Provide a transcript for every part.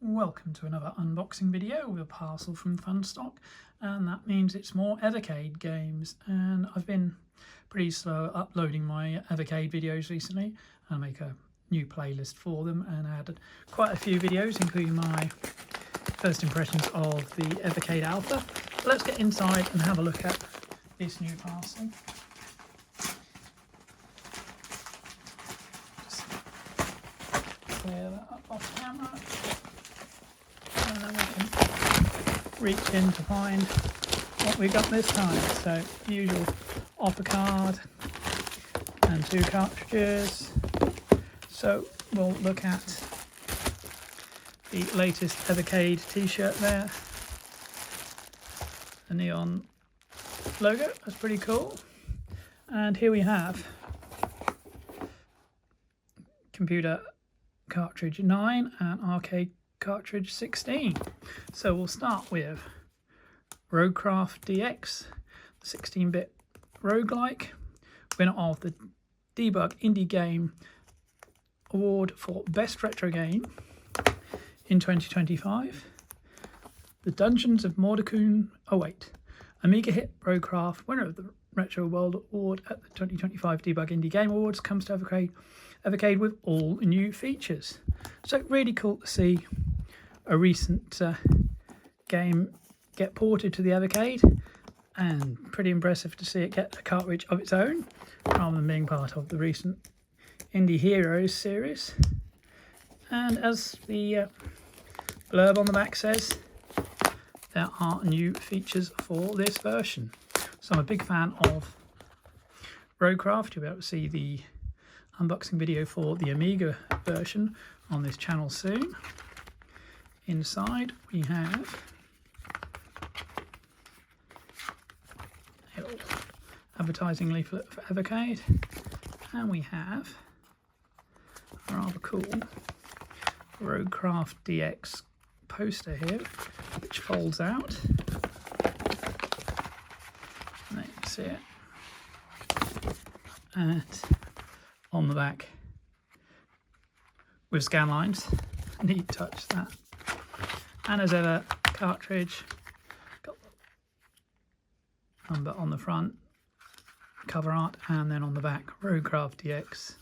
Welcome to another unboxing video with a parcel from Funstock, and that means it's more Evercade games. And I've been pretty slow uploading my Evercade videos recently. I'll make a new playlist for them and I added quite a few videos, including my first impressions of the Evercade Alpha. So let's get inside and have a look at this new parcel. Just clear that up off camera. And then we can reach in to find what we got this time. So, usual offer card and 2 cartridges. So, we'll look at the latest Evercade t-shirt there. The neon logo, that's pretty cool. And here we have computer cartridge 9 and arcade cartridge 16. So we'll start with Roguecraft DX, the 16-bit roguelike, winner of the Debug Indie Game Award for Best Retro Game in 2025. The Dungeons of Mordecai, Amiga hit Roguecraft, winner of the Retro World Award at the 2025 Debug Indie Game Awards, comes to Evercade with all new features. So really cool to see a recent game get ported to the Evercade, and pretty impressive to see it get a cartridge of its own rather than being part of the recent Indie Heroes series. And as the blurb on the back says, there are new features for this version. So I'm a big fan of Roguecraft. You'll be able to see the unboxing video for the Amiga version on this channel soon. Inside we have a little advertising leaflet for Evercade, and we have a rather cool Roguecraft DX poster here, which folds out. And there you can see it. And on the back with scan lines, neat touch that. And as ever, cartridge, got the number on the front, cover art, and then on the back, Roguecraft DX.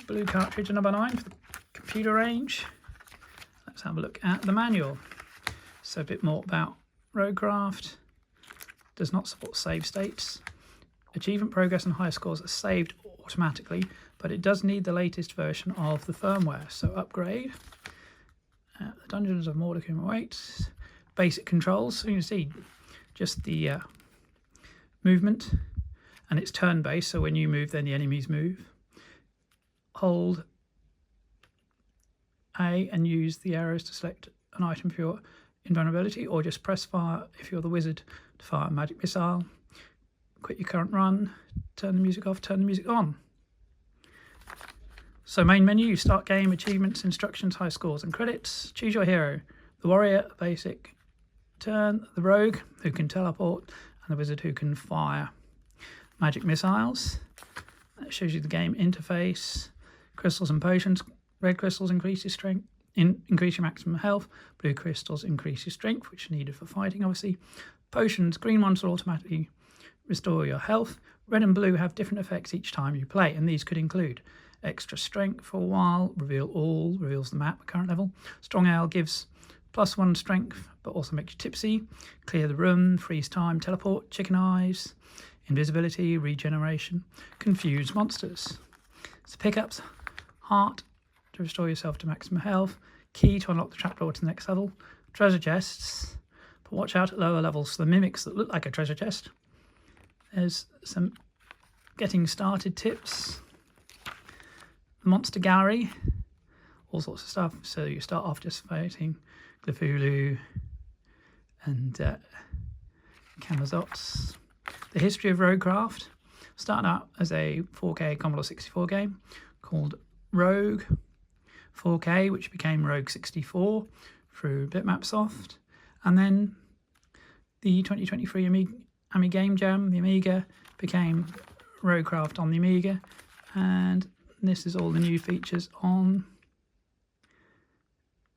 Blue cartridge, number 9 for the computer range. Let's have a look at the manual. So a bit more about Roguecraft. Does not support save states. Achievement progress and high scores are saved automatically, but it does need the latest version of the firmware. So upgrade. The Dungeons of Mordecai awaits. Basic controls. So you can see just the movement, and it's turn-based. So when you move, then the enemies move. Hold A and use the arrows to select an item for your invulnerability, or just press fire if you're the wizard to fire a magic missile. Quit your current run, turn the music off, turn the music on. So main menu, start game, achievements, instructions, high scores and credits. Choose your hero. The warrior, basic turn, the rogue who can teleport, and the wizard who can fire magic missiles. That shows you the game interface. Crystals and potions. Red crystals increase your strength, increase your maximum health. Blue crystals increase your strength, which are needed for fighting, obviously. Potions, green ones will automatically restore your health. Red and blue have different effects each time you play, and these could include extra strength for a while, reveal all, reveals the map at current level. Strong ale gives +1 strength, but also makes you tipsy. Clear the room, freeze time, teleport, chicken eyes, invisibility, regeneration, confuse monsters. So pickups, heart to restore yourself to maximum health, key to unlock the trapdoor to the next level, treasure chests, but watch out at lower levels for the mimics that look like a treasure chest. There's some getting started tips. Monster gallery, all sorts of stuff. So you start off just fighting Cthulhu and Camazots. The history of Roguecraft started out as a 4K Commodore 64 game called Rogue 4K, which became Rogue 64 through Bitmapsoft, and then the 2023 Amiga Game Jam, the Amiga, became Roguecraft on the Amiga, and this is all the new features on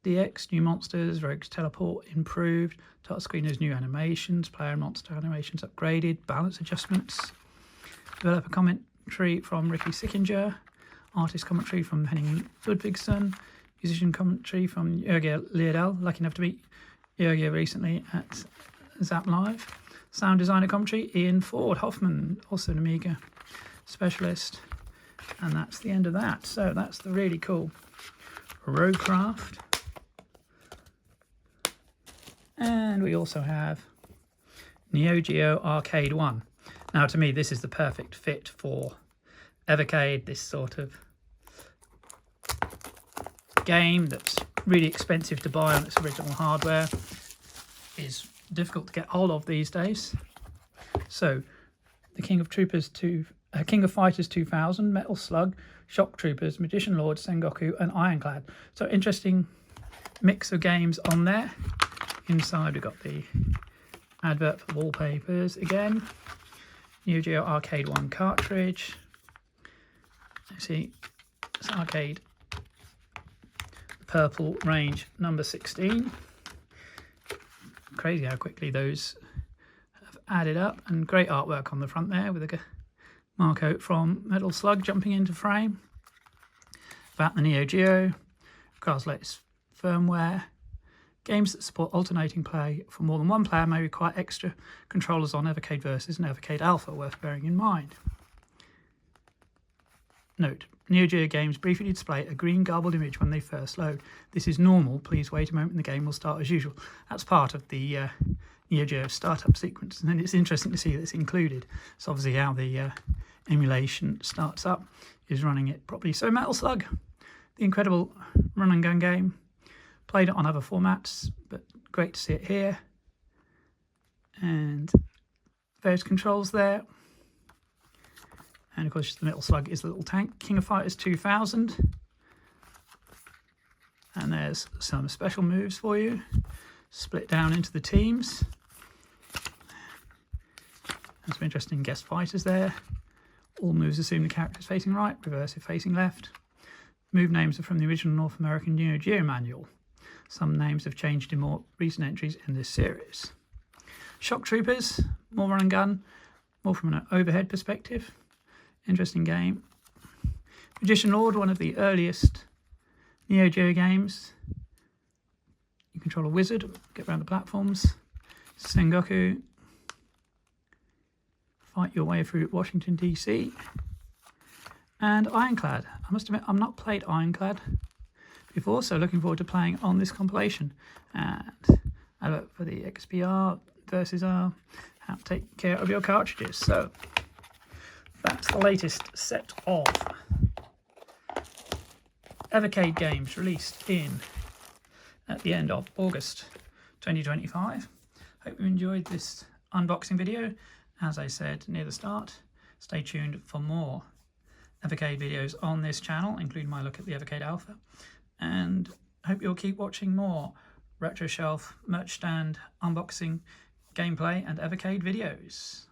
DX, new monsters, Rogue's teleport improved, touchscreen has new animations, player and monster animations upgraded, balance adjustments, developer commentary from Ricky Sickinger, artist commentary from Henning Ludvigsson, musician commentary from Jörg Liedel, lucky enough to meet Jörg recently at Zap Live, sound designer commentary Ian Ford Hoffman, also an Amiga specialist, and that's the end of that. So that's the really cool Roguecraft. And we also have NeoGeo Arcade 1. Now, to me, this is the perfect fit for Evercade, this sort of game that's really expensive to buy on its original hardware, is difficult to get hold of these days. So, the King of Fighters 2000, Metal Slug, Shock Troopers, Magician Lord, Sengoku, and Ironclad. So, interesting mix of games on there. Inside we've got the advert for wallpapers again. NeoGeo Arcade 1 cartridge. You see, it's Arcade Purple Range number 16. Crazy how quickly those have added up, and great artwork on the front there with a Marco from Metal Slug jumping into frame. About the NeoGeo, car's latest firmware. Games that support alternating play for more than one player may require extra controllers on Evercade Versus and Evercade Alpha, worth bearing in mind. Note, NeoGeo games briefly display a green garbled image when they first load. This is normal. Please wait a moment and the game will start as usual. That's part of the NeoGeo startup sequence, and then it's interesting to see that it's included. It's obviously how the emulation starts up, is running it properly. So Metal Slug, the incredible run and gun game. Played it on other formats, but great to see it here. And various controls there. And of course the Metal Slug is the little tank. King of Fighters 2000. And there's some special moves for you. Split down into the teams. There's some interesting guest fighters there. All moves assume the character is facing right, reverse if facing left. Move names are from the original North American NeoGeo manual. Some names have changed in more recent entries in this series. Shock Troopers, more run and gun, more from an overhead perspective. Interesting game. Magician Lord, one of the earliest NeoGeo games. You control a wizard, get around the platforms. Sengoku, fight your way through Washington DC. And Ironclad. I must admit, I've not played Ironclad before, so looking forward to playing on this compilation. And I look for the XPR versus R, how to take care of your cartridges. So that's the latest set of Evercade games released at the end of August 2025. Hope you enjoyed this unboxing video. As I said near the start, stay tuned for more Evercade videos on this channel, including my look at the Evercade Alpha. And hope you'll keep watching more Retro Shelf, merch stand, unboxing, gameplay and Evercade videos.